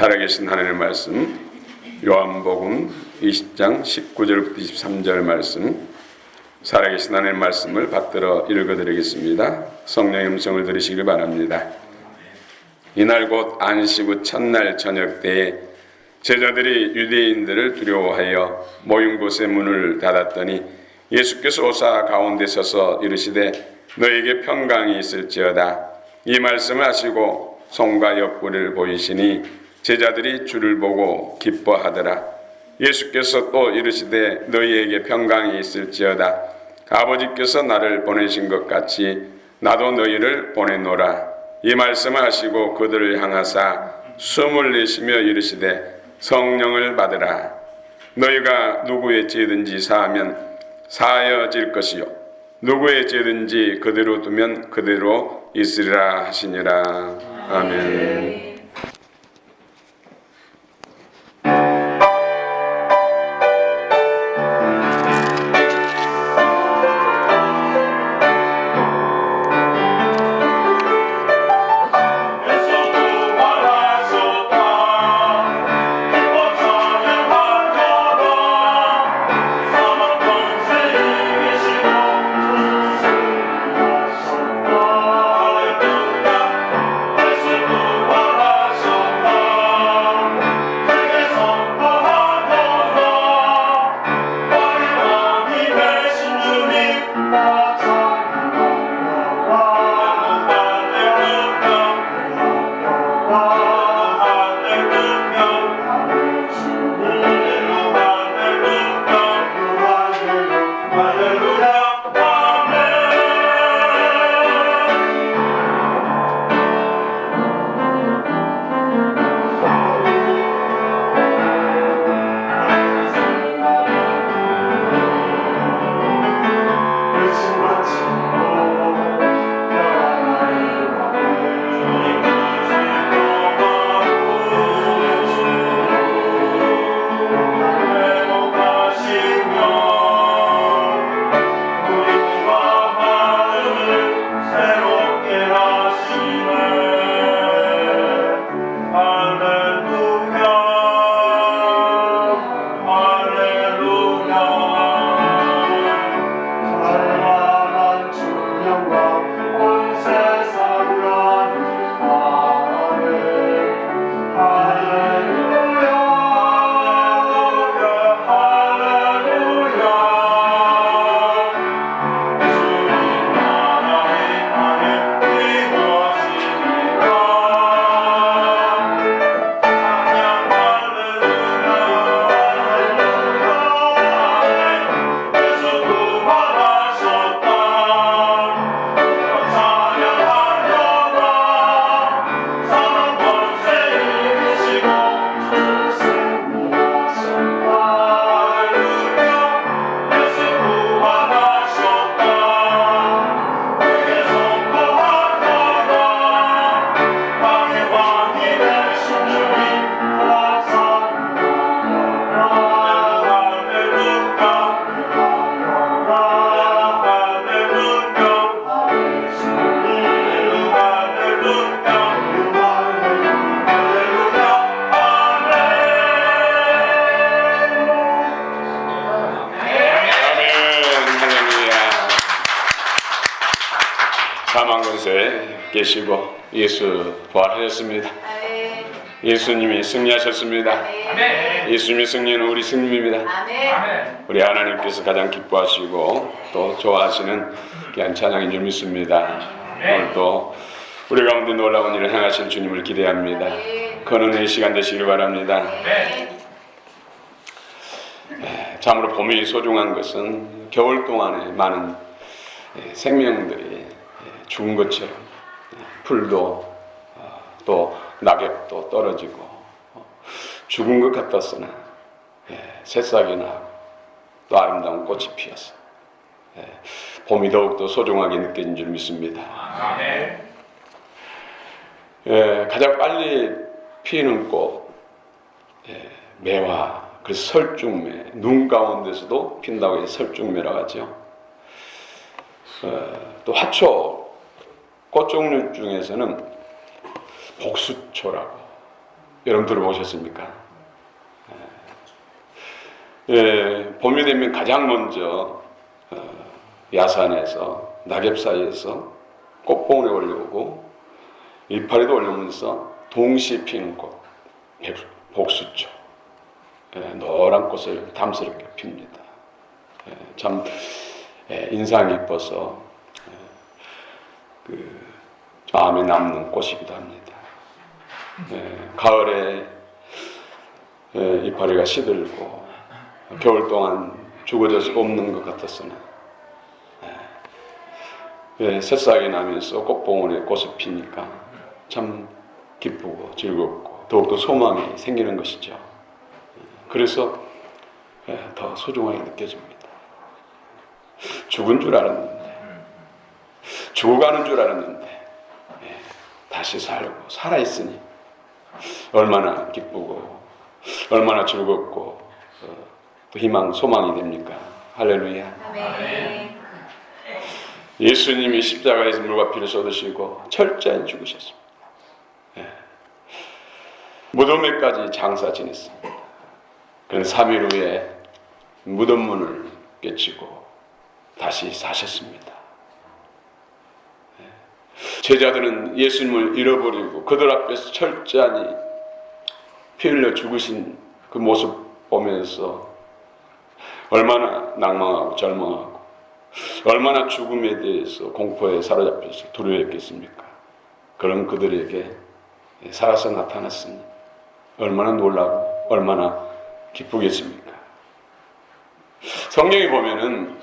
살아계신 하나님의 말씀, 요한복음 20장 19절부터 23절 말씀, 살아계신 하나님의 말씀을 받들어 읽어드리겠습니다. 성령의 음성을 들으시길 바랍니다. 이날 곧 안식 후 첫날 저녁 때에 제자들이 유대인들을 두려워하여 모인 곳의 문을 닫았더니 예수께서 오사 가운데 서서 이르시되 너에게 평강이 있을지어다. 이 말씀을 하시고 손과 옆구리를 보이시니 제자들이 주를 보고 기뻐하더라. 예수께서 또 이르시되 너희에게 평강이 있을지어다. 아버지께서 나를 보내신 것 같이 나도 너희를 보내노라. 이 말씀을 하시고 그들을 향하사 숨을 내쉬며 이르시되 성령을 받으라. 너희가 누구의 죄든지 사하면 사하여질 것이요 누구의 죄든지 그대로 두면 그대로 있으리라 하시니라. 아멘. 사망 권세에 계시고 예수 부활하셨습니다. 예수님이 승리하셨습니다. 예수님의 승리는 우리 승리입니다. 우리 하나님께서 가장 기뻐하시고 또 좋아하시는 귀한 찬양인 줄 믿습니다. 오늘도 우리 가운데 놀라운 일을 행하실 주님을 기대합니다. 그는 시간 되시길 바랍니다. 참으로 봄이 소중한 것은 겨울 동안에 많은 생명들이 죽은 것처럼 풀도 또 낙엽도 떨어지고 죽은 것 같았으나 새싹이 나고 또 아름다운 꽃이 피었어. 봄이 더욱더 소중하게 느껴진 줄 믿습니다. 가장 빨리 피는 꽃 매화, 그 설중매, 눈 가운데서도 핀다고 해서 설중매라고 하죠. 또 화초 꽃 종류 중에서는 복수초라고 여러분 들어보셨습니까? 봄이 되면 가장 먼저 야산에서 낙엽 사이에서 꽃봉오리 올려오고 이파리도 올려오면서 동시에 피는 꽃, 복수초, 노란 꽃을 탐스럽게 핍니다. 참 인상 깊어서 마음에 남는 꽃이기도 합니다. 가을에 이파리가 시들고 겨울 동안 죽어져서 없는 것 같았으나 새싹이 나면서 꽃봉오리에 꽃을 피니까 참 기쁘고 즐겁고 더욱더 소망이 생기는 것이죠. 그래서 더 소중하게 느껴집니다. 죽은 줄 알았는데, 죽어가는 줄 알았는데 다시 살고 살아있으니 얼마나 기쁘고 얼마나 즐겁고 또 희망, 소망이 됩니까? 할렐루야. 아멘. 예수님이 십자가에서 물과 피를 쏟으시고 철저히 죽으셨습니다. 무덤에까지 장사 지냈습니다. 그는 3일 후에 무덤 문을 깨치고 다시 사셨습니다. 제자들은 예수님을 잃어버리고 그들 앞에서 철저히 피 흘려 죽으신 그 모습 보면서 얼마나 낭망하고 절망하고 얼마나 죽음에 대해서 공포에 사로잡혀서 두려워했겠습니까? 그런 그들에게 살아서 나타났으니 얼마나 놀라고 얼마나 기쁘겠습니까? 성경에 보면은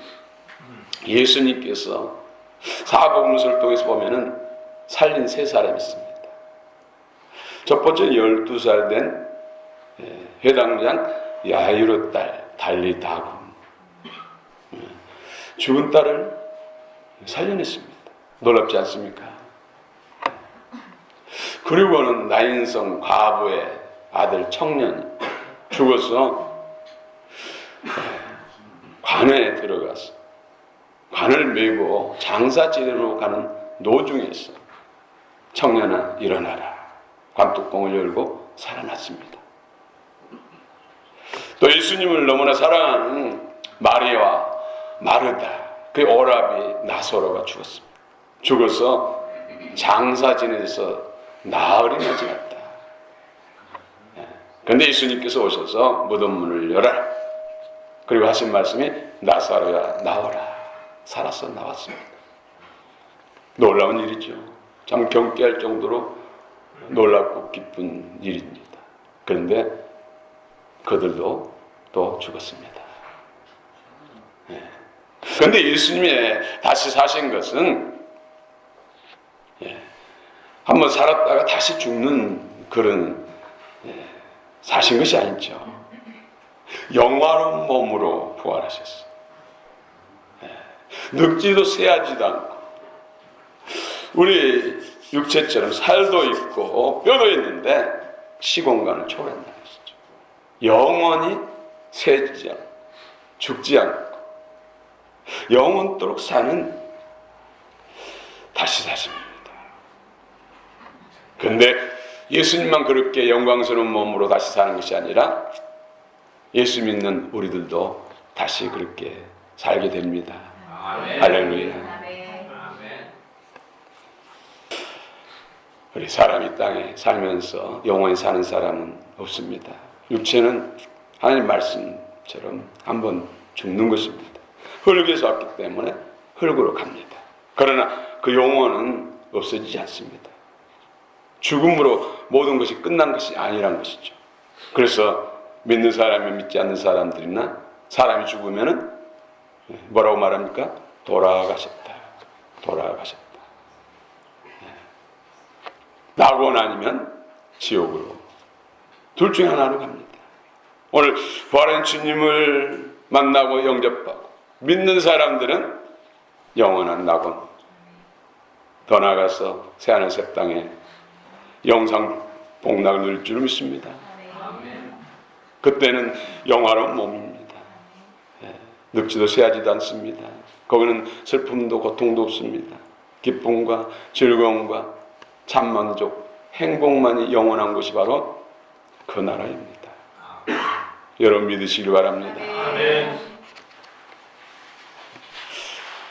예수님께서 사복음서를 통해서 보면은 살린 3사람이 있습니다. 첫 번째 12살 된 회당장 야이로 딸 달리다금, 죽은 딸을 살려냈습니다. 놀랍지 않습니까? 그리고는 나인성 과부의 아들 청년이 죽어서 관에 들어가서 관을 메고 장사지대로 가는 노중에서 청년아 일어나라, 관뚜껑을 열고 살아났습니다. 또 예수님을 너무나 사랑하는 마리아와 마르다, 그 오라비 나사로가 죽었습니다. 죽어서 장사지내에서 나흘이나 지났다. 그런데 예수님께서 오셔서 무덤 문을 열어라. 그리고 하신 말씀이 나사로야 나오라. 살아서 나왔습니다. 놀라운 일이죠. 참 경계할 정도로 놀랍고 기쁜 일입니다. 그런데 그들도 또 죽었습니다. 그런데 예수님이 다시 사신 것은 한번 살았다가 다시 죽는 그런 사신 것이 아니죠. 영화로운 몸으로 부활하셨어요. 늙지도 쇠하지도 않고 우리 육체처럼 살도 있고 뼈도 있는데 시공간을 초월한다는 것이죠. 영원히 쇠지 않고 죽지 않고 영원토록 사는 다시 사십니다. 그런데 예수님만 그렇게 영광스러운 몸으로 다시 사는 것이 아니라 예수 믿는 우리들도 다시 그렇게 살게 됩니다. 아멘. 할렐루야. 아멘. 우리 사람이 땅에 살면서 영원히 사는 사람은 없습니다. 육체는 하나님 말씀처럼 한번 죽는 것입니다. 흙에서 왔기 때문에 흙으로 갑니다. 그러나 그 영혼은 없어지지 않습니다. 죽음으로 모든 것이 끝난 것이 아니란 것이죠. 그래서 믿는 사람이 믿지 않는 사람들이나 사람이 죽으면은 뭐라고 말합니까? 돌아가셨다. 돌아가셨다. 낙원 아니면 지옥으로. 둘 중에 하나로 갑니다. 오늘 부활한 주님을 만나고 영접하고 믿는 사람들은 영원한 낙원. 더 나아가서 새하늘 새 땅에 영상 복락을 누릴 줄 믿습니다. 그때는 영화로운 몸입니다. 늙지도 쇠하지도 않습니다. 거기는 슬픔도 고통도 없습니다. 기쁨과 즐거움과 참만족, 행복만이 영원한 곳이 바로 그 나라입니다. 여러분 믿으시길 바랍니다.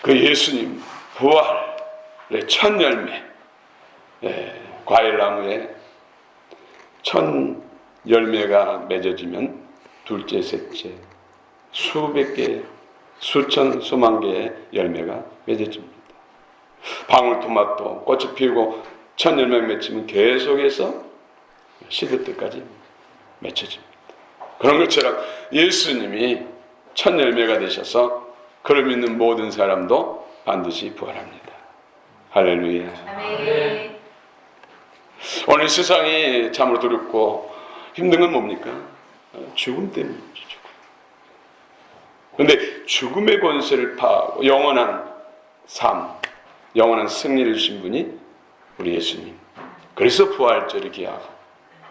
그 예수님 부활의 첫 열매, 과일나무에 첫 열매가 맺어지면 둘째, 셋째, 수백 개, 수천, 수만 개의 열매가 맺어집니다. 방울토마토 꽃이 피우고 첫 열매 맺히면 계속해서 시드 때까지 맺혀집니다. 그런 것처럼 예수님이 첫 열매가 되셔서 그를 믿는 모든 사람도 반드시 부활합니다. 할렐루야. 아멘. 오늘 세상이 참으로 두렵고 힘든 건 뭡니까? 죽음 때문이죠. 그런데 죽음의 권세를 파하고 영원한 삶, 영원한 승리를 주신 분이 우리 예수님. 그래서 부활절을 기하고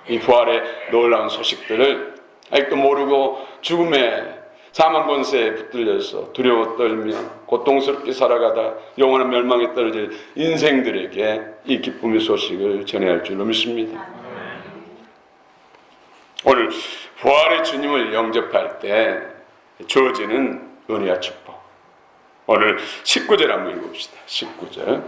이 부활의 놀라운 소식들을 아직도 모르고 죽음의 사망 권세에 붙들려서 두려워 떨며 고통스럽게 살아가다 영원한 멸망에 떨어질 인생들에게 이 기쁨의 소식을 전해야 할 줄로 믿습니다. 오늘 부활의 주님을 영접할 때 주어지는 은혜와 축복. 오늘 19절 한번 읽어봅시다. 19절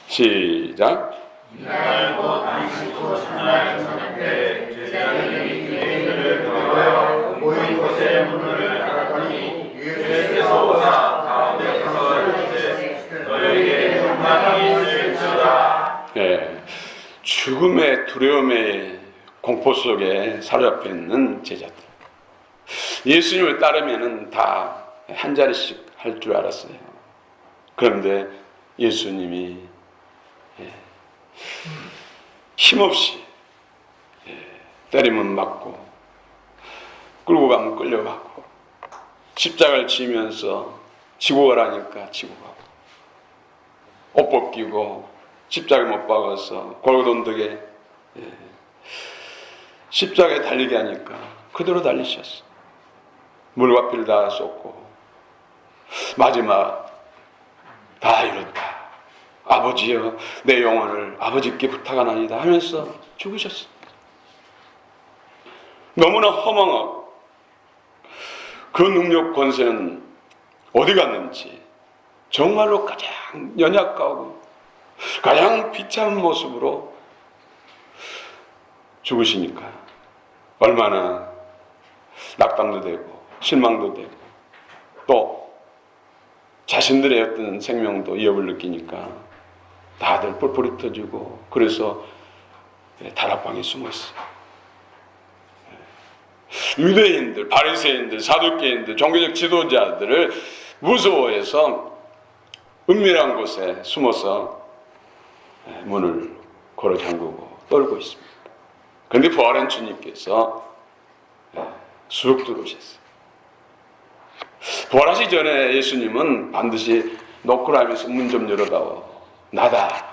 시작. 이날 곧 안식구 첫날 저녁 때 제자들이 그를 불러여 모인 곳에 문을 닫았더니 예수께서 오사 가운데서 이르시되 너희에게 평강이 있을지어다. 죽음의 두려움의 공포 속에 사로잡혀 있는 제자들. 예수님을 따르면은 다 한 자리씩 할 줄 알았어요. 그런데 예수님이 힘없이 때리면 맞고 끌고 가면 끌려가고 십자가를 지면서 지고 가라니까 지고 가고 옷 벗기고 십자가에 못 박아서 골고다 언덕에 십자가에 달리게 하니까 그대로 달리셨어. 물과 피를 다 쏟고 마지막 다 이뤘다. 아버지여 내 영혼을 아버지께 부탁하나이다 하면서 죽으셨어. 너무나 허망하고 그 능력 권세는 어디 갔는지 정말로 가장 연약하고 가장 비참한 모습으로 죽으시니까 얼마나 낙담도 되고 실망도 되고 또 자신들의 어떤 생명도 위협을 느끼니까 다들 뿔뿔이 터지고 그래서 다락방에 숨어 있어요. 유대인들, 바리새인들, 사두개인들, 종교적 지도자들을 무서워해서 은밀한 곳에 숨어서 문을 걸어 잠그고 떨고 있습니다. 그런데 부활한 주님께서 쑥 들어오셨어요. 부활하시기 전에 예수님은 반드시 노크를 하면서 문 좀 열어다오. 나다.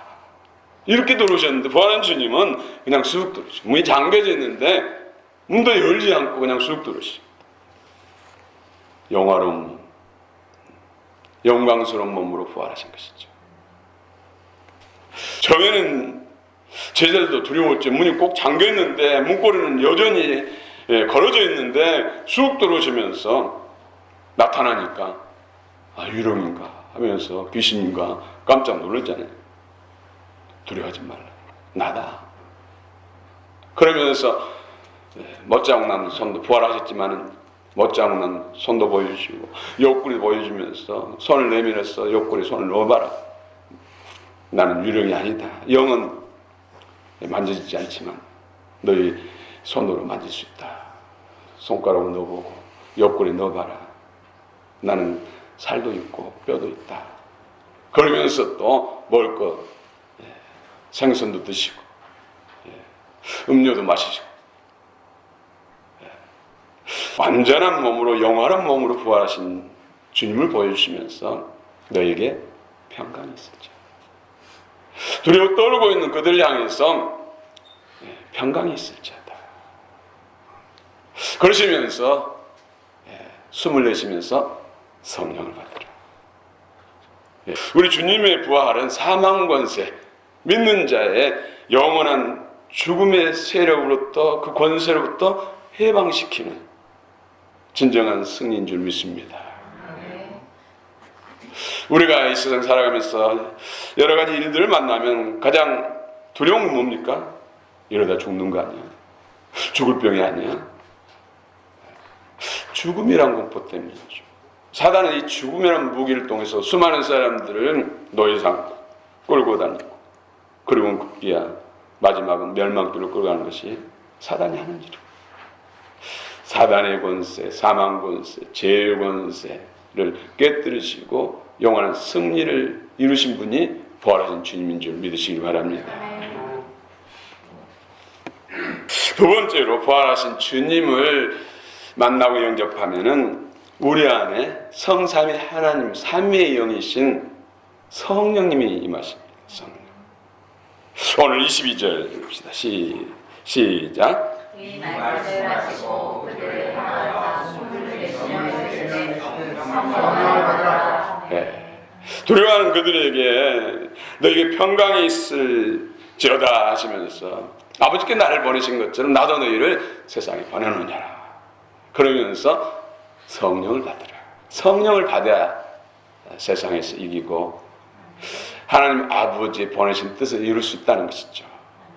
이렇게 들어오셨는데 부활한 주님은 그냥 쑥 들어오시고 문이 잠겨져 있는데 문도 열지 않고 그냥 쑥 들어오시고 영화로운 영광스러운 몸으로 부활하신 것이죠. 처음에는 제자들도 두려웠죠. 문이 꼭 잠겨 있는데 문고리는 여전히 걸어져 있는데 쑥 들어오시면서 나타나니까 유령인가 하면서 귀신인가 깜짝 놀랐잖아요. 두려워하지 말라. 나다. 그러면서 멋자국난 손도 부활하셨지만은 멋자국난 손도 보여주시고 옆구리 보여주면서 손을 내밀어서 옆구리 손을 넣어봐라. 나는 유령이 아니다. 영은 만져지지 않지만 너희 손으로 만질 수 있다. 손가락으로 넣어보고 옆구리 넣어봐라. 나는 살도 있고 뼈도 있다. 그러면서 또 먹을 것 생선도 드시고 음료도 마시시고 완전한 몸으로 영원한 몸으로 부활하신 주님을 보여주시면서 너에게 평강이 있을지. 두려워 떨고 있는 그들 향해서 평강이 있을지어다. 그러시면서 숨을 내쉬면서 성령을 받으라. 우리 주님의 부활은 사망 권세, 믿는 자의 영원한 죽음의 세력으로부터, 그 권세로부터 해방시키는 진정한 승리인 줄 믿습니다. 우리가 이 세상 살아가면서 여러 가지 일들을 만나면 가장 두려운 건 뭡니까? 이러다 죽는 거 아니야? 죽을 병이 아니야? 죽음이란 공포 때문이죠. 사단은 이 죽음이라는 무기를 통해서 수많은 사람들을 노예상 끌고 다니고, 그리고 급기야 마지막은 멸망길로 끌고 가는 것이 사단이 하는 일이고, 사단의 권세, 사망 권세, 죄의 권세를 깨뜨리시고 영원한 승리를 이루신 분이 부활하신 주님인 줄 믿으시기 바랍니다. 두 번째로, 부활하신 주님을 만나고 영접하면은 우리 안에 성삼위 하나님, 삼위의 영이신 성령님이 임하십니다. 성령. 오늘 22절 봅시다. 시작. 이 말씀을 하시고 그들을 향하사 숨을 내쉬며 성령을 받으라. 두려워하는 그들에게 너에게 평강이 있을지어다 하시면서 아버지께 나를 보내신 것처럼 나도 너희를 세상에 보내느냐라. 그러면서 성령을 받으라. 성령을 받아야 세상에서 이기고 하나님 아버지 보내신 뜻을 이룰 수 있다는 것이죠.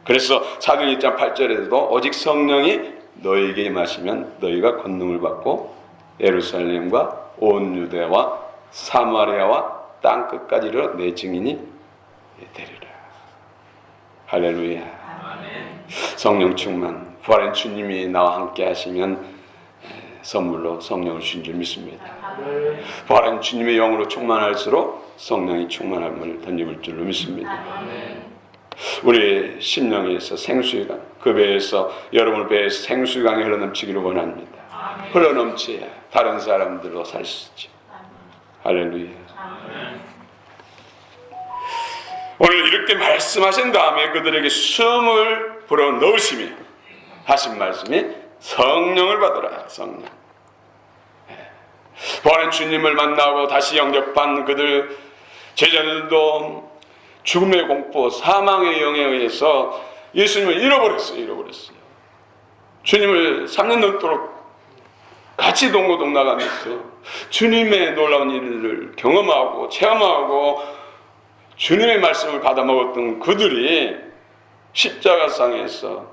그래서 사도행 1장 8절에도 오직 성령이 너희에게 임하시면 너희가 권능을 받고 예루살렘과 온 유대와 사마리아와 땅끝까지 이르러 내 증인이 되리라. 할렐루야. 아멘. 성령 충만, 부활한 주님이 나와 함께 하시면 선물로 성령을 주신 줄 믿습니다. 아멘. 부활한 주님의 영으로 충만할수록 성령이 충만함을 덧입을 줄로 믿습니다. 아멘. 우리 심령에서 생수강, 그 배에서, 여러분 배에서 생수강이 흘러넘치기를 원합니다. 아멘. 흘러넘쳐야 다른 사람들로 살 수 있죠. 할렐루야. 아멘. 오늘 이렇게 말씀하신 다음에 그들에게 숨을 불어 넣으시며 하신 말씀이 성령을 받으라. 성령. 부활한 주님을 만나고 다시 영접한 그들 제자들도 죽음의 공포, 사망의 영에 의해서 예수님을 잃어버렸어요. 주님을 3년 넘도록 같이 동고동락하면서 주님의 놀라운 일을 경험하고 체험하고 주님의 말씀을 받아먹었던 그들이 십자가상에서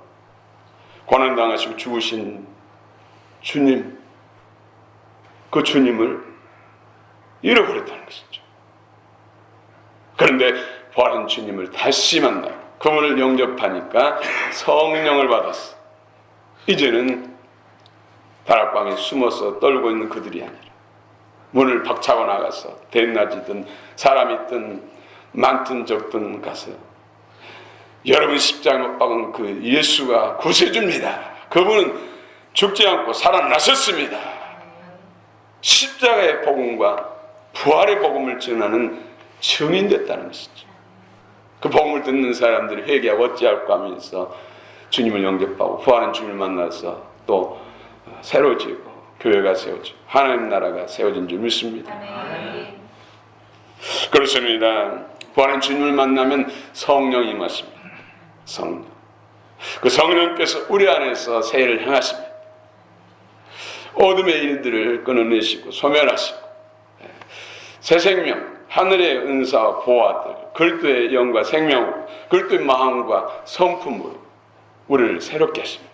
고난당하시고 죽으신 주님, 그 주님을 잃어버렸다는 것이죠. 그런데 부활한 주님을 다시 만나고 그분을 영접하니까 성령을 받았어. 이제는 다락방에 숨어서 떨고 있는 그들이 아니라 문을 박차고 나가서 대낮이든 사람이든 많든 적든 가서 여러분 십자가에 못 박은 그 예수가 구세주입니다. 그분은 죽지 않고 살아나셨습니다. 십자가의 복음과 부활의 복음을 전하는 증인됐다는 것이죠. 그 복음을 듣는 사람들이 회개하고 어찌할까 하면서 주님을 영접하고 부활한 주님을 만나서 또 새로워지고 교회가 세워지고 하나님 나라가 세워진 줄 믿습니다. 아멘. 그렇습니다. 부활한 주님을 만나면 성령이 임하십니다. 성령. 그 성령께서 우리 안에서 세를 행하십니다. 어둠의 일들을 끊어내시고 소멸하시고 새 생명, 하늘의 은사와 보화들, 그리스도의 영과 생명으로, 그리스도의 마음과 성품으로 우리를 새롭게 하십니다.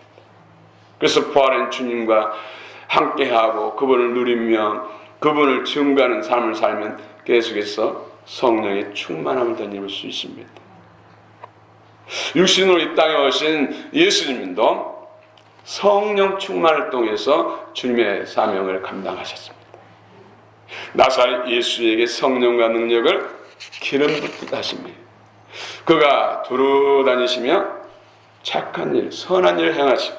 그래서 부활한 주님과 함께하고 그분을 누리며 그분을 증거하는 삶을 살면 계속해서 성령의 충만함을 덧입을 수 있습니다. 육신으로 이 땅에 오신 예수님도 성령 충만을 통해서 주님의 사명을 감당하셨습니다. 나사렛 예수에게 성령과 능력을 기름 붓듯 하십니다. 그가 두루 다니시며 착한 일, 선한 일을 행하시고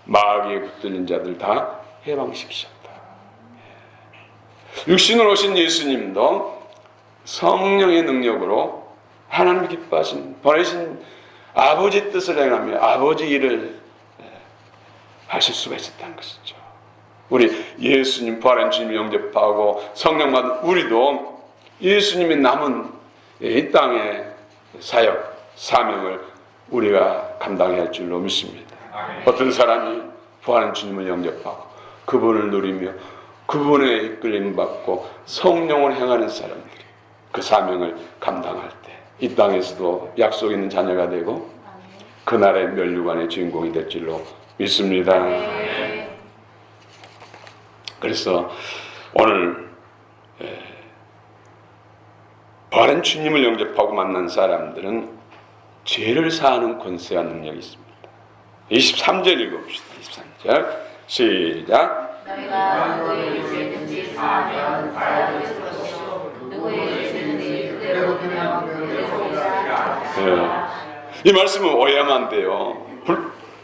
마귀에 붙들린 자들 다 해방시키셨다. 육신으로 오신 예수님도 성령의 능력으로 하나님 기뻐하신 보내신 아버지 뜻을 행하며 아버지 일을 하실 수가 있었다는 것이죠. 우리 예수님 부활한 주님 영접하고 성령 받은 우리도 예수님이 남은 이 땅의 사역, 사명을 우리가 감당해야 할 줄로 믿습니다. 어떤 사람이 부활한 주님을 영접하고 그분을 누리며 그분의 이끌림 받고 성령을 행하는 사람들이 그 사명을 감당할 때 이 땅에서도 약속 있는 자녀가 되고 그 나라의 면류관의 주인공이 될 줄로 믿습니다. 그래서 오늘 부활한 주님을 영접하고 만난 사람들은 죄를 사하는 권세와 능력이 있습니다. 23절 읽어봅시다. 23절 시작. 너희가 누구의 죄든지 사하면 사하게 될 것이요 누구의 죄든지 그대로 두면 그대로 되리라. 이 말씀은 오해하면 안 돼요.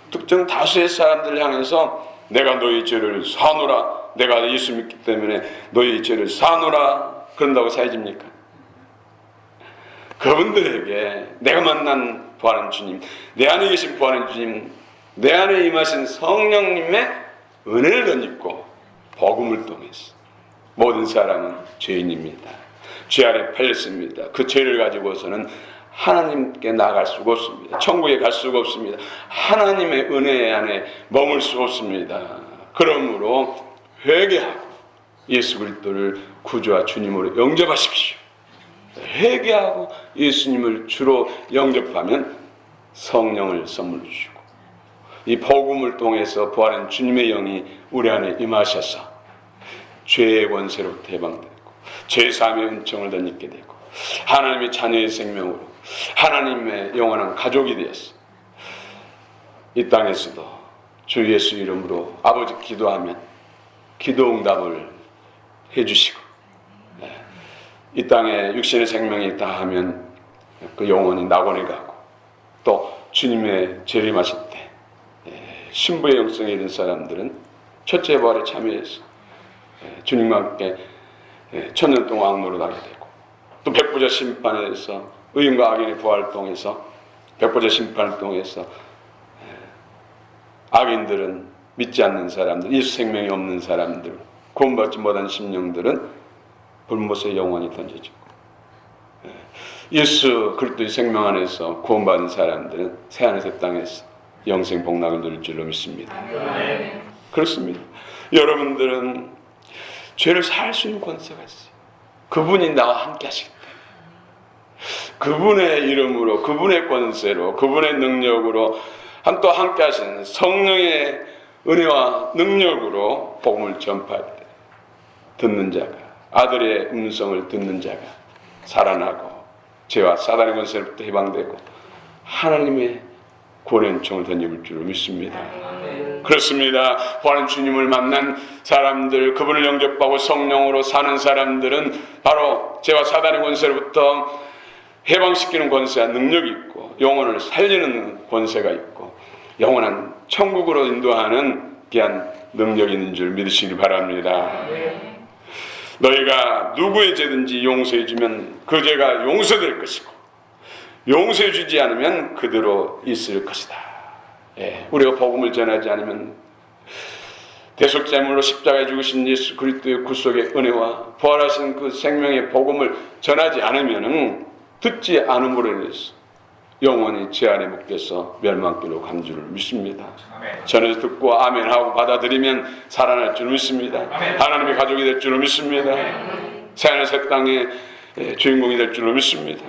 특정 다수의 사람들을 향해서 내가 너희 죄를 사노라, 내가 예수 믿기 때문에 너희 죄를 사노라 그런다고 사해집니까? 그분들에게 내가 만난 부활한 주님, 내 안에 계신 부활한 주님, 내 안에 임하신 성령님의 은혜를 덧입고 복음을 통해서 모든 사람은 죄인입니다. 죄 아래 팔렸습니다. 그 죄를 가지고서는 하나님께 나아갈 수가 없습니다. 천국에 갈 수가 없습니다. 하나님의 은혜 안에 머물 수 없습니다. 그러므로 회개하고 예수 그리스도를 구주와 주님으로 영접하십시오. 회개하고 예수님을 주로 영접하면 성령을 선물로 주시고 이 복음을 통해서 부활한 주님의 영이 우리 안에 임하셔서 죄의 권세로부터 해방되고 죄사함의 은총을 덧입게 되고 하나님의 자녀의 생명으로 하나님의 영원한 가족이 되었어. 이 땅에서도 주 예수 이름으로 아버지 기도하면 기도 응답을 해주시고 이 땅에 육신의 생명이 다하면 그 영혼이 낙원에 가고 또 주님의 재림하실 때 신부의 영성에 이른 사람들은 첫째 부활에 참여해서 주님과 함께 천년 동안 왕노릇하게 되고 또 백부자 심판에서 의인과 악인의 부활을 통해서 백부자 심판을 통해서 악인들은 믿지 않는 사람들, 예수 생명이 없는 사람들, 구원받지 못한 심령들은 불못의 영혼이 던져지고 예수 그리스도의 생명 안에서 구원받은 사람들은 새하늘새 땅에서 영생 복락을 누릴 줄로 믿습니다. 그렇습니다. 여러분들은 죄를 사할 수 있는 권세가 있어요. 그분이 나와 함께 하시기 때문에 그분의 이름으로 그분의 권세로 그분의 능력으로 또 함께 하시는 성령의 은혜와 능력으로 복음을 전파할 때 듣는 자가 아들의 음성을 듣는 자가 살아나고 죄와 사단의 권세로부터 해방되고 하나님의 구원의 은총을 덧입을 줄로 믿습니다. 그렇습니다. 부활한 주님을 만난 사람들, 그분을 영접하고 성령으로 사는 사람들은 바로 죄와 사단의 권세로부터 해방시키는 권세와 능력이 있고 영혼을 살리는 권세가 있고 영원한 천국으로 인도하는 귀한 능력이 있는 줄 믿으시기 바랍니다. 너희가 누구의 죄든지 용서해주면 그 죄가 용서될 것이고 용서해주지 않으면 그대로 있을 것이다. 우리가 복음을 전하지 않으면 대속제물로 십자가에 죽으신 예수 그리스도의 구속의 은혜와 부활하신 그 생명의 복음을 전하지 않으면 듣지 않음으로 인해서 영원히 죄 안에 묶여서 멸망길로 간 줄을 믿습니다. 전에서 듣고 아멘하고 받아들이면 살아날 줄 믿습니다. 하나님의 가족이 될 줄을 믿습니다. 새하늘 새 땅의 주인공이 될 줄을 믿습니다.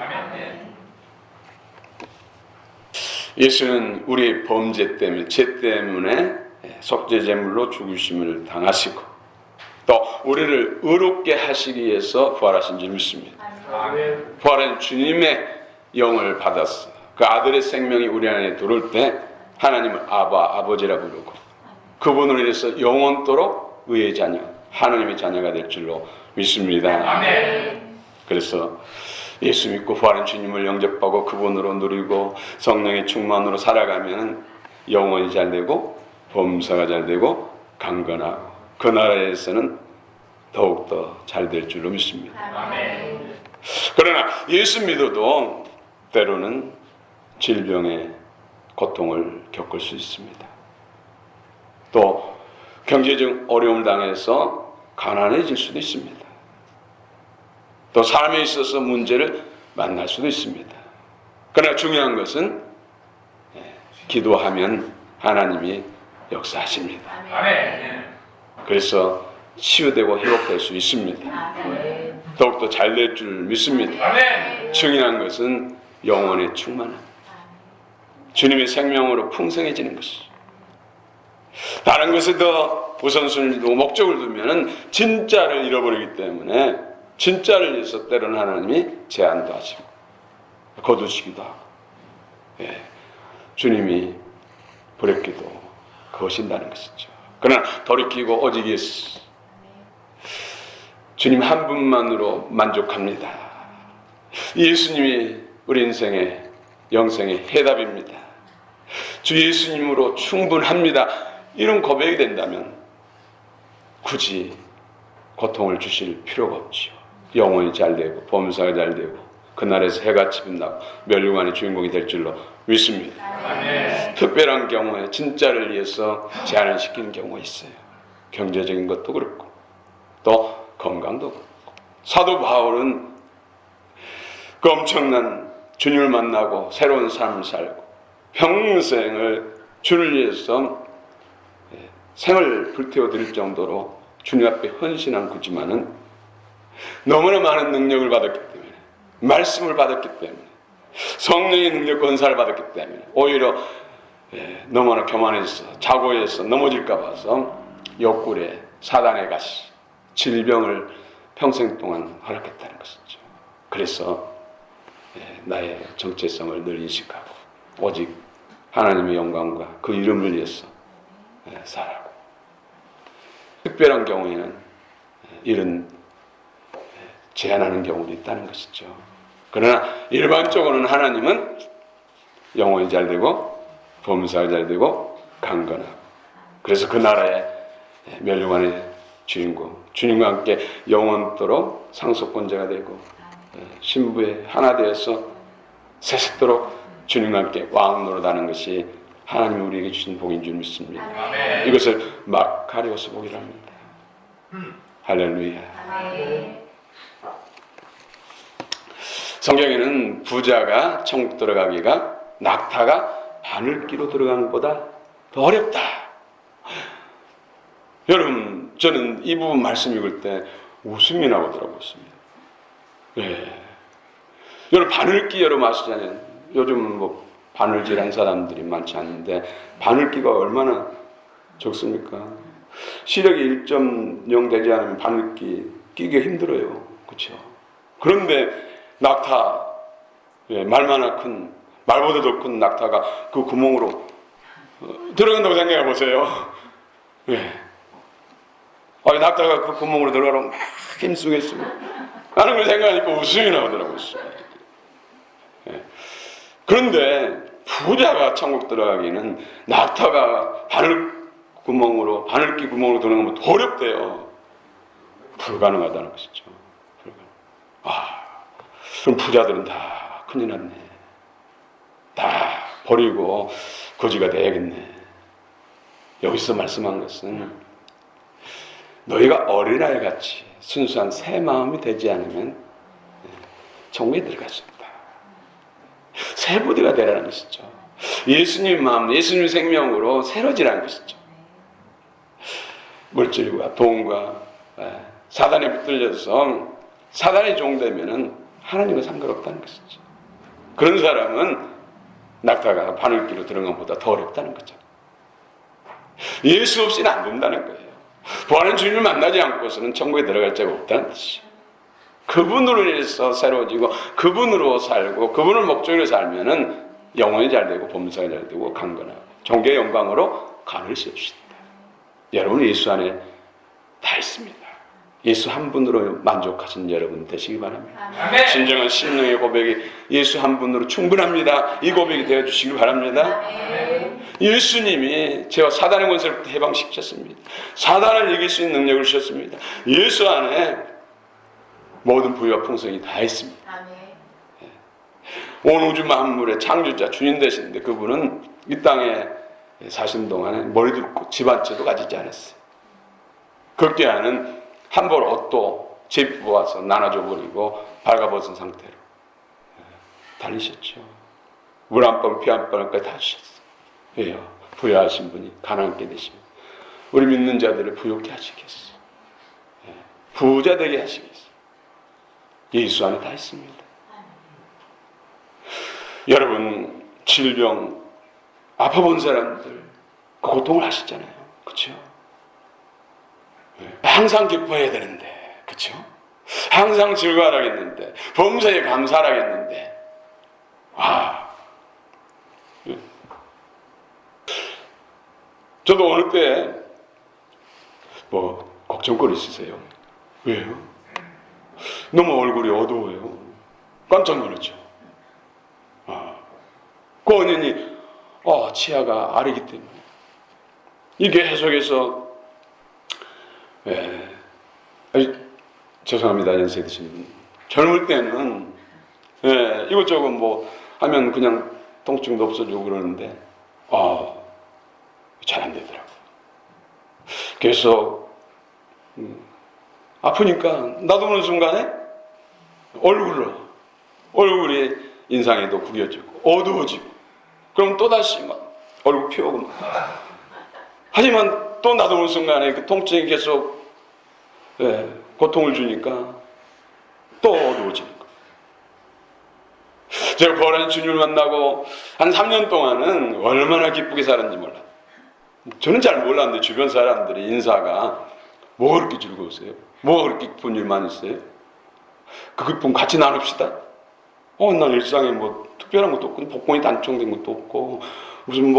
예수는 우리의 범죄 때문에 죄 때문에 속죄제물로 죽으심을 당하시고 또 우리를 의롭게 하시기 위해서 부활하신 줄 믿습니다. 부활한 주님의 영을 받았어. 그 아들의 생명이 우리 안에 들어올 때 하나님을 아버지라 부르고 그분으로 인해서 영원토록 의의 자녀, 하나님의 자녀가 될 줄로 믿습니다. 그래서 예수 믿고 부활한 주님을 영접하고 그분으로 누리고 성령의 충만으로 살아가면 영혼이 잘 되고 범사가 잘 되고 강건하고 그 나라에서는 더욱더 잘 될 줄로 믿습니다. 그러나 예수 믿어도 때로는 질병의 고통을 겪을 수 있습니다. 또 경제적 어려움을 당해서 가난해질 수도 있습니다. 또 삶에 있어서 문제를 만날 수도 있습니다. 그러나 중요한 것은 기도하면 하나님이 역사하십니다. 그래서 치유되고 회복될 수 있습니다. 더욱더 잘 될 줄 믿습니다. 증인한 것은 영혼의 충만함, 주님의 생명으로 풍성해지는 것이. 다른 것에 더 우선순위를 두고 목적을 두면 진짜를 잃어버리기 때문에 진짜를 위해서 때로는 하나님이 제한도 하시고 거두시기도 하고, 주님이 버렸기도 거신다는 것이죠. 그러나 돌이키고 오직 예수, 주님 한 분만으로 만족합니다. 예수님이 우리 인생의 영생의 해답입니다. 주 예수님으로 충분합니다. 이런 고백이 된다면 굳이 고통을 주실 필요가 없죠. 영혼이 잘되고 범사가 잘되고 그날에서 해같이 빛나고 멸류관의 주인공이 될 줄로 믿습니다. 특별한 경우에 진짜를 위해서 제한을 시키는 경우가 있어요. 경제적인 것도 그렇고 또 건강도 그렇고. 사도 바울은 그 엄청난 주님을 만나고 새로운 삶을 살고 평생을 주를 위해서 생을 불태워 드릴 정도로 주님 앞에 헌신한 그지만은 너무나 많은 능력을 받았기 때문에, 말씀을 받았기 때문에, 성령의 능력 권사를 받았기 때문에 오히려 너무나 교만해서 자고해서 넘어질까 봐서 옆구리에 사단의 가시, 질병을 평생 동안 허락했다는 것이죠. 그래서 나의 정체성을 늘 인식하고 오직 하나님의 영광과 그 이름을 위해서 살아가고, 특별한 경우에는 이런 제한하는 경우도 있다는 것이죠. 그러나 일반적으로는 하나님은 영혼이 잘되고 범사가 잘되고 강건하고, 그래서 그 나라의 멸류관의 주인공 주님과 함께 영원토록 상속권자가 되고 신부의 하나 되어서 세세토록 주님과 함께 왕 노릇하는 것이 하나님이 우리에게 주신 복인 줄 믿습니다. 아멘. 이것을 마카리오스 복이라 합니다. 할렐루야. 아멘. 성경에는 부자가 천국 들어가기가 낙타가 바늘기로 들어가는 것보다 더 어렵다. 여러분, 저는 이 부분 말씀 읽을 때 웃음이 나오더라고요. 여러분, 바늘기 여러분 아시잖아요. 요즘은 뭐 바늘질한 사람들이 많지 않은데 바늘기가 얼마나 적습니까? 시력이 1.0 되지 않으면 바늘기 끼기가 힘들어요. 그렇죠? 그런데 낙타, 말보다 더 큰 낙타가 그 구멍으로 들어간다고 생각해 보세요. 낙타가 그 구멍으로 들어가면 막 힘쓰겠어요. 하는 걸 생각하니까 웃음이 나오더라고요. 그런데 부자가 천국 들어가기는 낙타가 바늘기 구멍으로 들어가면 더 어렵대요. 불가능하다는 것이죠. 그럼 부자들은 다 큰일 났네. 다 버리고 거지가 돼야겠네. 여기서 말씀한 것은 너희가 어린아이 같이 순수한 새 마음이 되지 않으면 천국에 들어갈 수 없다. 새 부대가 되라는 것이죠. 예수님 마음, 예수님 생명으로 새로지라는 것이죠. 물질과 돈과 사단에 붙들려서 사단의 종되면은 하나님과 상관없다는 것이죠. 그런 사람은 낙타가 바늘기로 들어간 것보다 더 어렵다는 거죠. 예수 없이는 안 된다는 거예요. 부활한 주님을 만나지 않고서는 천국에 들어갈 자가 없다는 뜻이죠. 그분으로 인해서 새로워지고 그분으로 살고 그분을 목적으로 살면은 영혼이 잘되고 범사가 잘되고 강건하고 종교의 영광으로 간을 씌웁시다. 여러분 예수 안에 다 있습니다. 예수 한 분으로 만족하신 여러분 되시기 바랍니다. 아멘. 진정한 심령의 고백이 예수 한 분으로 충분합니다. 이 고백이 되어주시기 바랍니다. 아멘. 예수님이 제가 사단의 권세로부터 해방시키셨습니다. 사단을 이길 수 있는 능력을 주셨습니다. 예수 안에 모든 부유와 풍성이 다 있습니다. 아멘. 온 우주 만물의 창조자 주님 되시는데 그분은 이 땅에 사신 동안에 머리도 없고 집 한 채도 가지지 않았어요. 극대하는 한 벌 옷도 집 모아서 나눠줘 버리고 발가벗은 상태로 달리셨죠. 물 한 번, 피 한 번까지 다 주셨어요. 부여하신 분이 가난하게 되시면 우리 믿는 자들을 부욕케 하시겠어. 부자 되게 하시겠어. 예수 안에 다 있습니다. 여러분, 질병 아파본 사람들 그 고통을 아시잖아요. 그렇죠? 항상 기뻐해야 되는데, 그렇죠? 항상 즐거워하겠는데, 범사에 감사하겠는데, 저도 어느 때 걱정거리 있으세요? 왜요? 너무 얼굴이 어두워요. 깜짝 놀랐죠. 그 원인이 치아가 아리기 때문에. 이게 계속해서 죄송합니다, 연세 드신 분. 젊을 때는 이것저것 하면 그냥 통증도 없어지고 그러는데 잘 안 되더라고요. 그래서 아프니까 나도 모르는 순간에 얼굴이 인상에도 구겨지고 어두워지고, 그럼 또다시 얼굴 피우고 하지만 또 나도 모르는 순간에 그 통증이 계속 고통을 주니까 또 어두워지는 거예요. 제가 부활한 주님을 만나고 한 3년 동안은 얼마나 기쁘게 살았는지 몰라요. 저는 잘 몰랐는데 주변 사람들이 인사가 뭐가 그렇게 즐거우세요? 뭐가 그렇게 기쁜 일만 있어요? 그 기쁨 같이 나눕시다. 난 일상에 특별한 것도 없고 복권이 단총된 것도 없고 무슨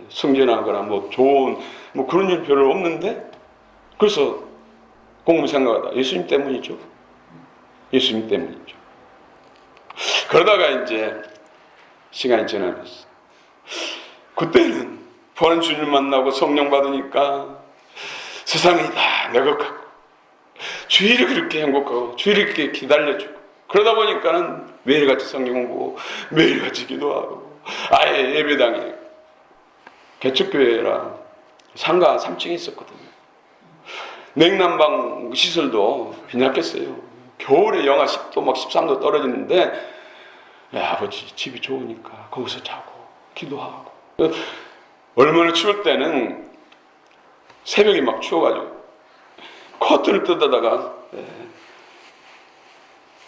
승진하거나 좋은 그런 일 별로 없는데, 그래서 곰곰이 생각하다 예수님 때문이죠. 예수님 때문이죠. 그러다가 이제 시간이 지나면서 그때는 부활한 주님을 만나고 성령 받으니까 세상이 다 내곡하고 주일이 그렇게 행복하고 주일이 그렇게 기다려주고, 그러다 보니까는 매일같이 성경 공부하고 매일같이 기도하고, 아예 예배당에 개척교회라 상가 3층에 있었거든요. 냉난방 시설도 빈약했어요. 겨울에 영하 10도 13도 떨어지는데 아버지 집이 좋으니까 거기서 자고 기도하고. 얼마나 추울 때는 새벽에 추워가지고 커튼을 뜯어다가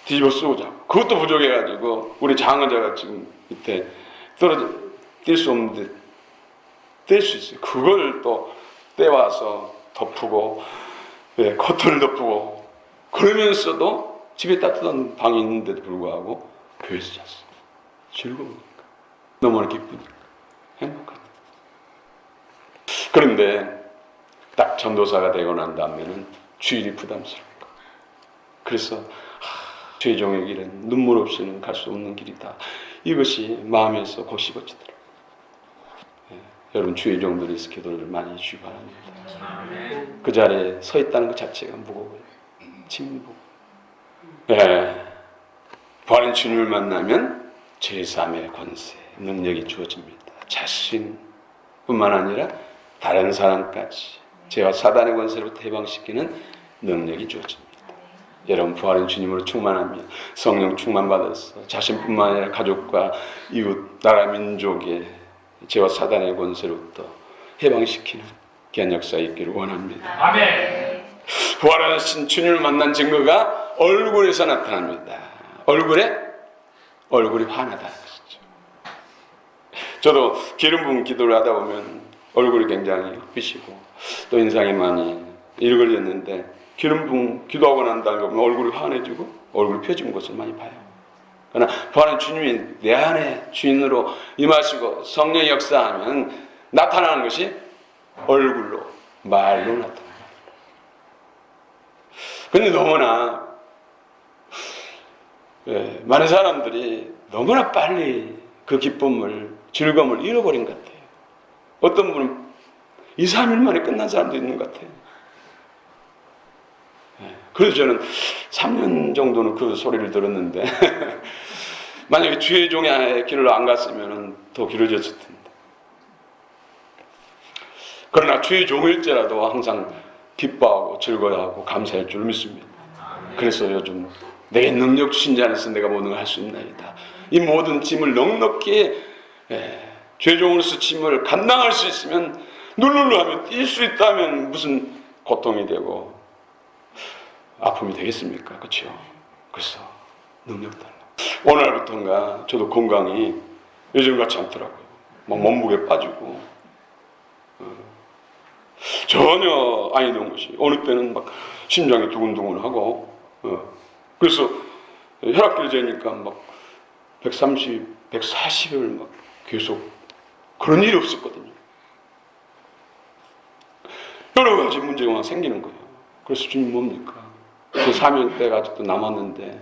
뒤집어 쓰고 자고, 그것도 부족해가지고 우리 장의자가 지금 밑에 떨어져 뛸 수 없는데 뗄 수 있어요. 그걸 또 떼와서 덮고 커튼을 덮고, 그러면서도 집에 따뜻한 방이 있는데도 불구하고 교회에서 잤어요. 즐거우니까, 너무나 기쁘니까, 행복하니까. 그런데 딱 전도사가 되고 난 다음에는 주일이 부담스럽고, 그래서 죄종의 길은 눈물 없이는 갈 수 없는 길이다. 이것이 마음에서 고시고치더라고요. 여러분, 주의 종들이 있어 기도를 많이 해주시기 바랍니다. 그 자리에 서 있다는 것 자체가 무거워요. 진무. 부활한 주님을 만나면 제3의 권세, 능력이 주어집니다. 자신뿐만 아니라 다른 사람까지 죄와 사단의 권세로부터 해방시키는 능력이 주어집니다. 여러분, 부활한 주님으로 충만하며 성령 충만받아서 자신뿐만 아니라 가족과 이웃, 나라, 민족의 죄와 사단의 권세로부터 해방시키는 귀한 역사 있기를 원합니다. 아멘. 부활하신 주님을 만난 증거가 얼굴에서 나타납니다. 얼굴이 환하다는 것이죠. 저도 기름 부은 기도를 하다 보면 얼굴이 굉장히 흑빛이고 또 인상이 많이 일그러졌는데, 기름 부은 기도하고 난 다음에 보면 얼굴이 환해지고 얼굴이 펴진 것을 많이 봐요. 그러나 부활한 주님이 내 안에 주인으로 임하시고 성령이 역사하면 나타나는 것이 얼굴로, 말로 나타납니다. 그런데 너무나 많은 사람들이 너무나 빨리 그 기쁨을, 즐거움을 잃어버린 것 같아요. 어떤 분은 2, 3일 만에 끝난 사람도 있는 것 같아요. 그래서 저는 3년 정도는 그 소리를 들었는데 만약에 주의 종의 길을 안 갔으면 더 길어졌을 텐데. 그러나 주의 종일지라도 항상 기뻐하고 즐거워하고 감사할 줄 믿습니다. 그래서 요즘 내게 능력 주신 자 안에서 내가 모든 걸 할 수 있나이다. 이 모든 짐을 넉넉히 죄종으로서 짐을 감당할 수 있으면 룰루루 하면 뛸 수 있다면 무슨 고통이 되고 아픔이 되겠습니까? 그렇죠? 그래서 능력 달라. 오늘부터인가 저도 건강이 예전같지 않더라고요. 막 몸무게 빠지고 전혀 아니던 것이 어느 때는 막 심장이 두근두근하고 그래서 혈압계를 재니까 막 130, 140을 막 계속 그런 일이 없었거든요. 여러 가지 문제가 막 생기는 거예요. 그래서 주님 뭡니까? 그 사명 때가 아직도 남았는데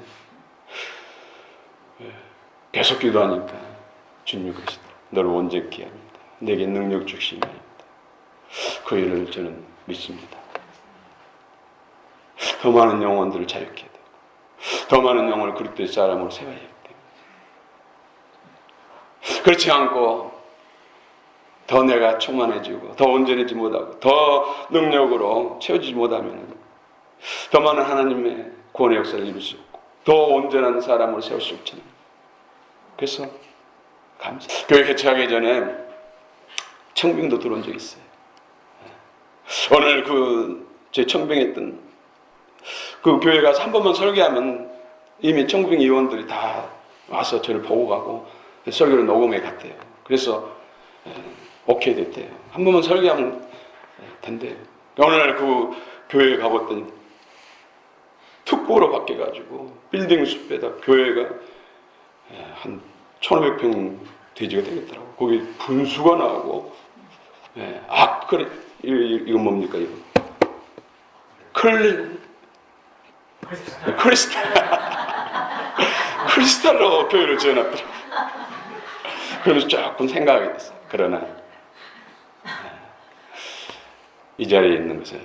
계속 기도하니까 주님이 그러시더라. 너를 온전케 합니다. 내게 능력 주시니 합니다. 그 일을 저는 믿습니다. 더 많은 영혼들을 자유케 되고 더 많은 영혼을 그리스도의 사람으로 세워야 되고 그렇지 않고 더 내가 충만해지고 더 온전해지지 못하고 더 능력으로 채워지지 못하면 더 많은 하나님의 구원의 역사를 이룰 수 없고 더 온전한 사람으로 세울 수 없잖아요. 그래서 감사. 교회 개최하기 전에 청빙도 들어온 적이 있어요. 오늘 제 청빙했던 그 교회 가서 한 번만 설교하면 이미 청빙 위원들이 다 와서 저를 보고 가고 설교를 녹음해 갔대요. 그래서 오케이 됐대요. 한 번만 설교하면 된대요. 오늘 그 교회에 가봤더니 특보로 바뀌어가지고 빌딩 숲에다 교회가 한 1500평 대지가 되겠더라고. 거기 분수가 나오고 그래 이거 뭡니까 이거? 크리스탈로 교회를 지어놨더라고. 그러면서 조금 생각하게 됐어요. 그러나 이 자리에 있는 것을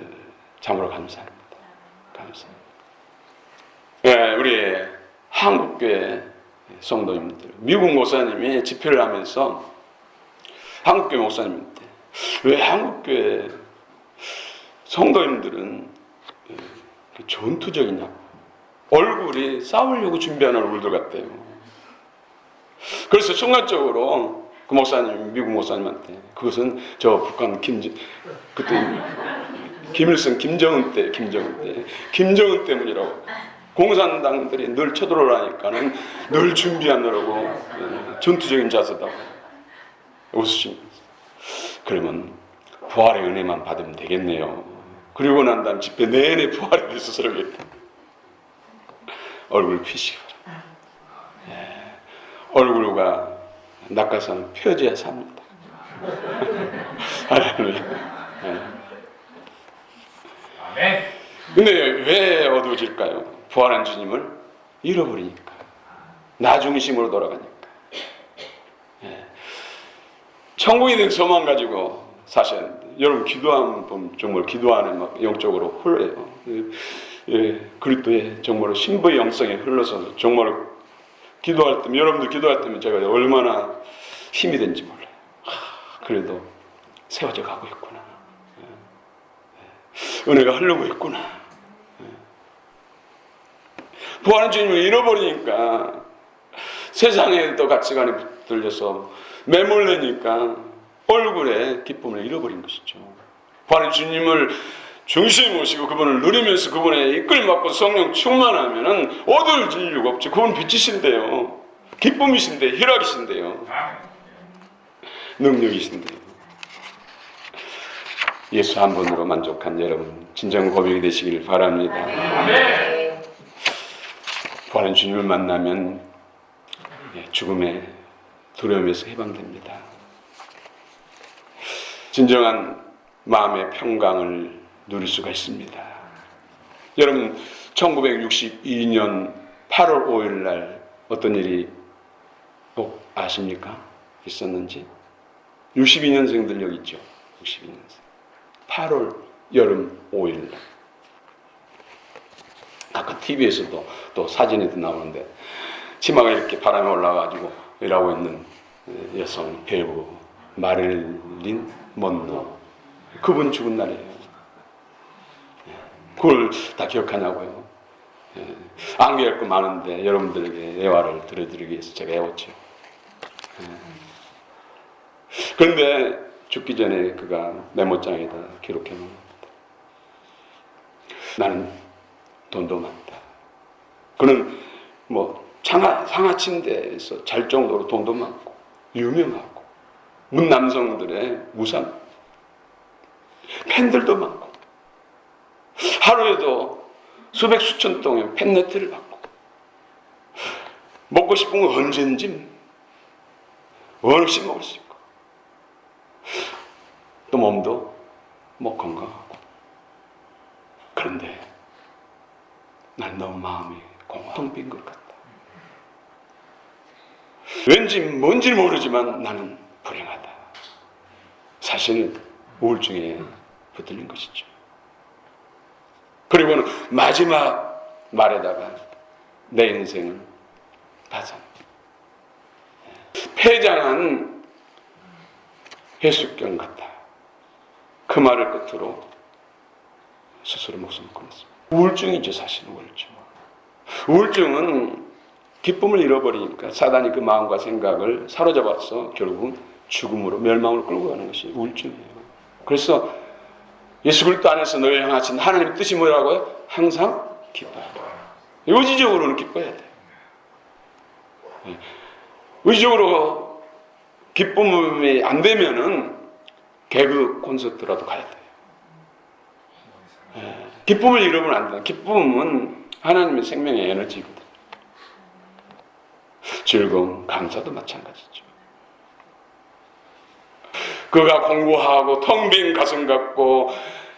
참으로 감사합니다. 감사합니다. 우리 한국교회 성도님들, 미국 목사님이 집회를 하면서 한국교회 목사님한테 왜 한국교회 성도님들은 전투적이냐? 얼굴이 싸우려고 준비하는 얼굴들 같대요. 그래서 순간적으로 그 목사님, 미국 목사님한테 그것은 저 북한 그때 김일성, 김정은 때문이라고. 공산당들이 늘 쳐들어오라니까는 늘 준비하느라고 전투적인 자세다고 웃으시면서 그러면 부활의 은혜만 받으면 되겠네요. 그리고 난 다음 집회 내내 부활에 대해서 설교했다. 얼굴 피시기 바랍니다. 얼굴과 낙하산은 펴져야 삽니다. 할렐루야. 근데 왜 어두워질까요? 부활한 주님을 잃어버리니까. 나 중심으로 돌아가니까. 천국에 대한 소망 가지고 사셔야 합니다. 여러분 기도하면 정말 기도 안에 막 영적으로 흘러요. 그리스도의 정말 신부의 영성이 흘러서 정말 기도할 때, 여러분들 기도할 때면 제가 얼마나 힘이 된지 몰라요. 그래도 세워져 가고 있구나. 은혜가 흐르고 있구나. 부활한 주님을 잃어버리니까 세상에 또 가치관에 들려서 매몰되니까 얼굴에 기쁨을 잃어버린 것이죠. 부활한 주님을 중심에 모시고 그분을 누리면서 그분의 이끌받고 성령 충만하면은 어두워질 이유가 없죠. 그분 빛이신데요. 기쁨이신데, 희락이신데요. 능력이신데요. 예수 한 분으로 만족한 여러분 진정 고백이 되시길 바랍니다. 아멘. 부활한 주님을 만나면 죽음의 두려움에서 해방됩니다. 진정한 마음의 평강을 누릴 수가 있습니다. 여러분 1962년 8월 5일 날 어떤 일이 꼭 아십니까? 있었는지? 62년생들 여기 있죠? 62년생 8월 여름 5일 날 아까 TV에서도 또 사진에도 나오는데 치마가 이렇게 바람에 올라가지고 일하고 있는 여성 배우 마릴린 먼로 그분 죽은 날이에요. 그걸 다 기억하냐고요. 안 기억할 거 많은데 여러분들에게 애화를 들려드리기 위해서 제가 해왔죠. 그런데 죽기 전에 그가 메모장에다 기록해 놓은 겁니다. 나는 돈도 많다. 그는 상하침대에서 잘 정도로 돈도 많고 유명하고 문 남성들의 우산, 팬들도 많고 하루에도 수백 수천 통의 팬네트를 받고 먹고 싶은 거 언제든지 원없이 먹을 수 있고 또 몸도 건강하고. 그런데 난 너무 마음이 텅 빈 것 같다. 왠지 뭔지 모르지만 나는 불행하다. 사실은 우울증에 붙들린 것이죠. 그리고는 마지막 말에다가 내 인생은 파산, 폐장한 해수욕장 같다. 그 말을 끝으로 스스로 목숨을 끊었습니다. 우울증이죠, 사실은 우울증. 우울증은 기쁨을 잃어버리니까 사단이 그 마음과 생각을 사로잡아서 결국은 죽음으로, 멸망으로 끌고 가는 것이 우울증이에요. 그래서 예수 그리스도 안에서 너를 향하신 하나님의 뜻이 뭐라고요? 항상 기뻐하라. 의지적으로는 기뻐해야 돼요. 의지적으로 기쁨이 안 되면은 개그 콘서트라도 가야 돼요. 기쁨을 잃으면 안 돼요. 기쁨은 하나님의 생명의 에너지거든요. 즐거움, 감사도 마찬가지죠. 그가 공부하고 텅 빈 가슴 같고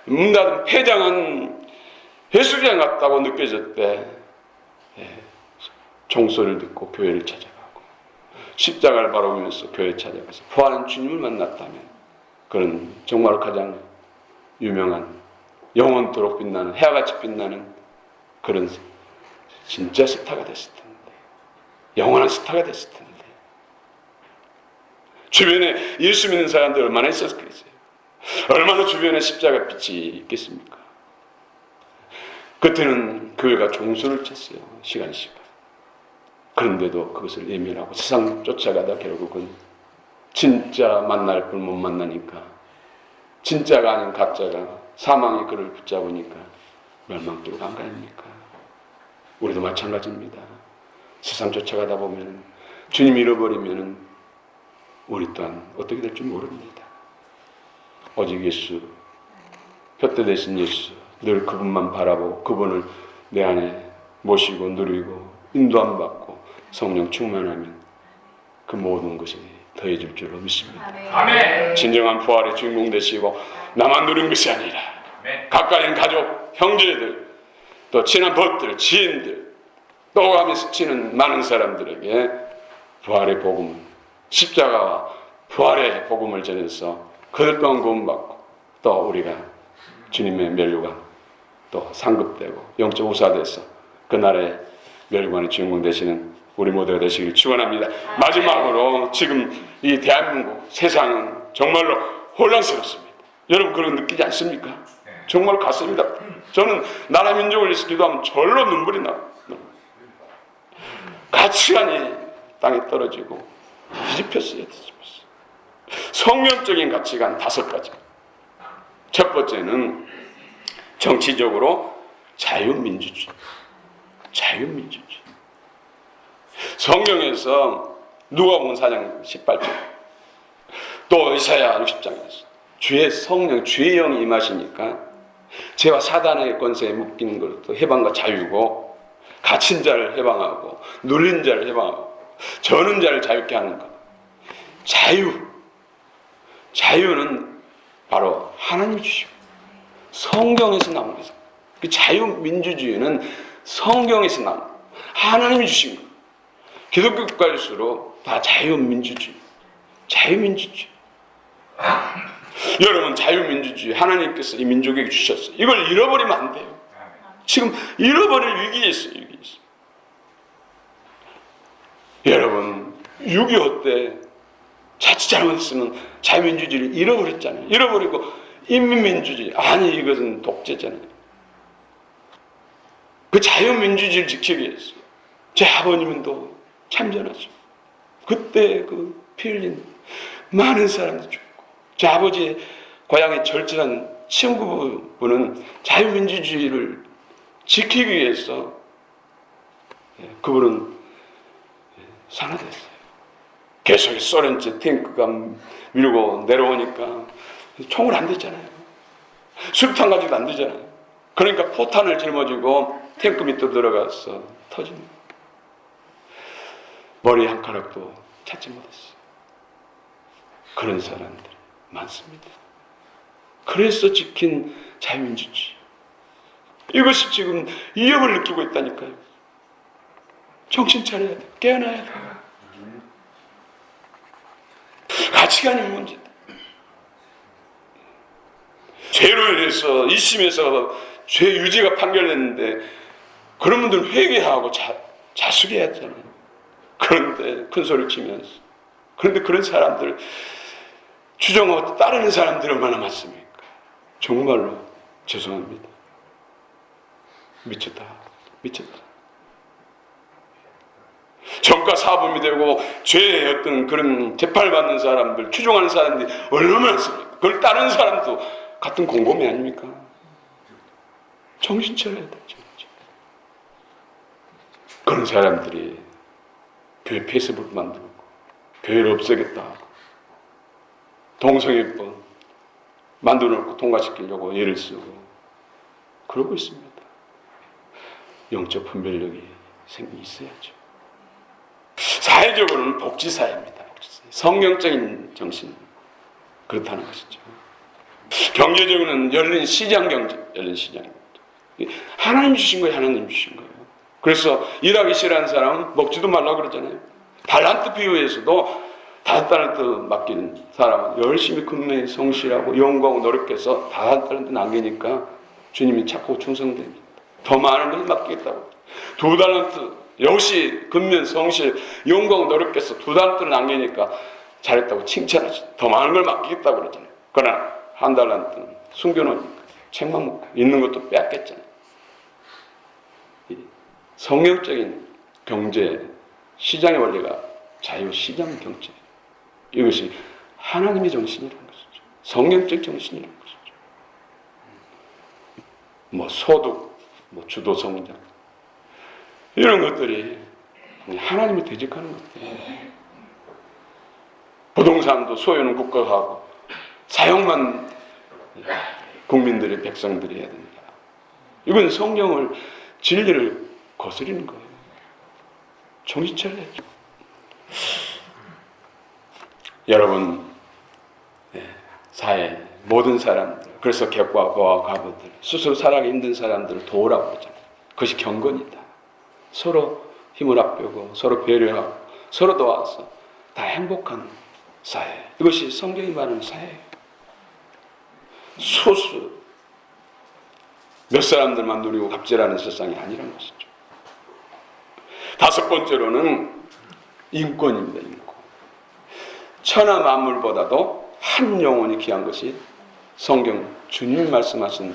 문 닫은 폐장한 해수욕장 같다고 느껴졌대. 종소리를 듣고 교회를 찾아가고 십자가를 바라보면서 교회 찾아가서 부활한 주님을 만났다면 그런 정말 가장 유명한 영원토록 빛나는 해와같이 빛나는 그런 진짜 스타가 됐을 텐데, 영원한 스타가 됐을 텐데. 주변에 예수 믿는 사람들 얼마나 있었겠어요? 얼마나 주변에 십자가 빛이 있겠습니까? 그때는 교회가 종소를 쳤어요. 시간. 그런데도 그것을 예민하고 세상 쫓아가다 결국은 진짜 만날 걸 못 만나니까, 진짜가 아닌 가짜가 사망의 그를 붙잡으니까 멸망도로 간 거 아닙니까? 우리도 마찬가지입니다. 세상 쫓아가다 보면 주님 잃어버리면 우리 또한 어떻게 될지 모릅니다. 오직 예수, 푯대 되신 예수, 늘 그분만 바라보고 그분을 내 안에 모시고 누리고 인도함 받고 성령 충만하면 그 모든 것이 더해질 줄로 믿습니다. 아멘. 진정한 부활의 주인공 되시고 나만 누린 것이 아니라 가까이 있는 가족, 형제들, 또 친한 벗들, 지인들, 또 가며 스치는 많은 사람들에게 부활의 복음, 십자가와 부활의 복음을 전해서 그들 또한 구원받고 또 우리가 주님의 면류관 또 상급되고 영적 우사돼서 그날의 멸관의 주인공 되시는 우리 모두가 되시길 축원합니다. 마지막으로 지금 이 대한민국 세상은 정말로 혼란스럽습니다. 여러분 그런 거 느끼지 않습니까? 정말 같습니다. 저는 나라 민족을 위해서 기도하면 절로 눈물이 나요. 가치관이 땅에 떨어지고 뒤집혔어요. 성경적인 가치관 5가지. 첫 번째는 정치적으로 자유민주주의. 자유민주주의. 성경에서 누가복음 4장 18절 또 이사야 60장에서 주의 성령, 주의 영이 임하시니까 죄와 사단의 권세에 묶인 것도 해방과 자유고 갇힌 자를 해방하고 눌린 자를 해방하고 저는 자를 자유케 하는 것. 자유는 바로 하나님이 주시고 성경에서 나온 거죠. 그 자유민주주의는 성경에서 나온 거예요. 하나님이 주신 거예요. 기독교 국가일수록 다 자유민주주의. 여러분 자유민주주의 하나님께서 이 민족에게 주셨어요. 이걸 잃어버리면 안 돼요. 지금 잃어버릴 위기에 있어요. 여러분 6.25 때 자칫 잘못했으면 자유민주주의를 잃어버렸잖아요. 잃어버리고 인민민주주의, 아니 이것은 독재잖아요. 그 자유민주주의를 지키기 위해서 제 아버님은 또 참전하죠. 그때 그 피 흘린 많은 사람들이 죽고, 제 아버지의 고향의 절친한 친구분은 자유민주주의를 지키기 위해서 그분은 산화됐어요. 계속 소련제 탱크가 밀고 내려오니까 총을 안 댔잖아요. 수류탄 가지고 안 되잖아요. 그러니까 포탄을 짊어지고 탱크 밑으로 들어가서 터집니다. 머리 한 가락도 찾지 못했어요. 그런 사람들이 많습니다. 그래서 지킨 자유민주주의, 이것이 지금 위협을 느끼고 있다니까요. 정신 차려야 돼. 깨어나야 돼. 가치관이 문제다. 죄로 인해서 1심에서 죄 유죄가 판결됐는데 그런 분들은 회개하고 자숙해야 하잖아요. 그런데 큰 소리 치면서. 그런데 그런 사람들 추종하고 따르는 사람들이 얼마나 많습니까? 정말로 죄송합니다. 미쳤다. 정가 사범이 되고 죄의 어떤 그런 재판을 받는 사람들, 추종하는 사람들이 얼마나 많습니까? 그걸 따르는 사람도 같은 공범이 아닙니까? 정신 차려야 돼. 그런 사람들이 교회 페이스북 만들고 교회를 없애겠다 하고 동성애법 만들어놓고 통과시키려고 애를 쓰고 그러고 있습니다. 영적 분별력이 있어야죠. 사회적으로는 복지사회입니다. 성경적인 정신, 그렇다는 것이죠. 경제적으로는 열린 시장 경제, 하나님 주신 거예요. 하나님 주신 거예요. 그래서 일하기 싫어하는 사람은 먹지도 말라고 그러잖아요. 달란트 비유에서도 5달란트 맡기는 사람은 열심히 근무해 성실하고 연구하고 노력해서 5달란트 남기니까 주님이 찾고 충성됩니다. 더 많은 걸 맡기겠다고. 2달란트 역시 근면 성실 연구하고 노력해서 2달란트를 남기니까 잘했다고 칭찬하죠. 더 많은 걸 맡기겠다고 그러잖아요. 그러나 1달란트는 숨겨놓으니까 책만 먹고 있는 것도 빼앗겼잖아요. 성경적인 경제 시장의 원리가 자유시장 경제, 이것이 하나님의 정신이라는 것이죠. 성경적 정신이라는 것이죠. 소득, 주도성장 이런 것들이 하나님을 대적하는 것들이에요. 부동산도 소유는 국가가 하고 사용만 국민들의 백성들이 해야 됩니다. 이건 성경을 진리를 거스리는 거예요. 정신 차려야죠. 여러분, 사회 모든 사람들, 그래서 객과 고아 과부들, 스스로 살아가기 힘든 사람들을 도우라고 그러잖아요. 그것이 경건이다. 서로 힘을 합하고 서로 배려하고 서로 도와서 다 행복한 사회, 이것이 성경이 말하는 사회예요. 소수 몇 사람들만 누리고 갑질하는 세상이 아니라는 것이죠. 5번째로는 인권입니다. 인권. 천하 만물보다도 한 영혼이 귀한 것이 성경 주님 말씀하신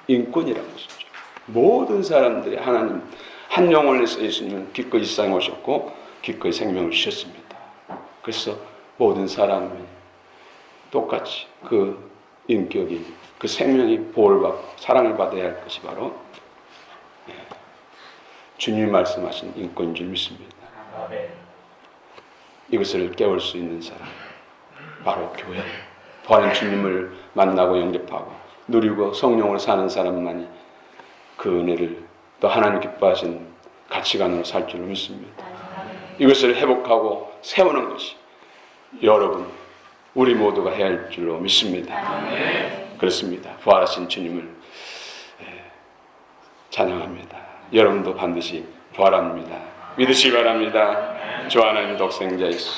인권이라는 것이죠. 모든 사람들이 하나님 한 영혼을 위해서 예수님은 기꺼이 세상에 오셨고 기꺼이 생명을 주셨습니다. 그래서 모든 사람이 똑같이 그 인격이, 그 생명이 보호를 받고 사랑을 받아야 할 것이 바로 주님이 말씀하신 인권인 줄 믿습니다. 이것을 깨울 수 있는 사람, 바로 교회. 부활한 주님을 만나고 영접하고 누리고 성령으로 사는 사람만이 그 은혜를 또 하나님 기뻐하신 가치관으로 살 줄로 믿습니다. 이것을 회복하고 세우는 것이 여러분, 우리 모두가 해야 할 줄로 믿습니다. 그렇습니다. 부활하신 주님을 찬양합니다. 여러분도 반드시 부활합니다. 믿으시기 바랍니다. 주 하나님 독생자 예수.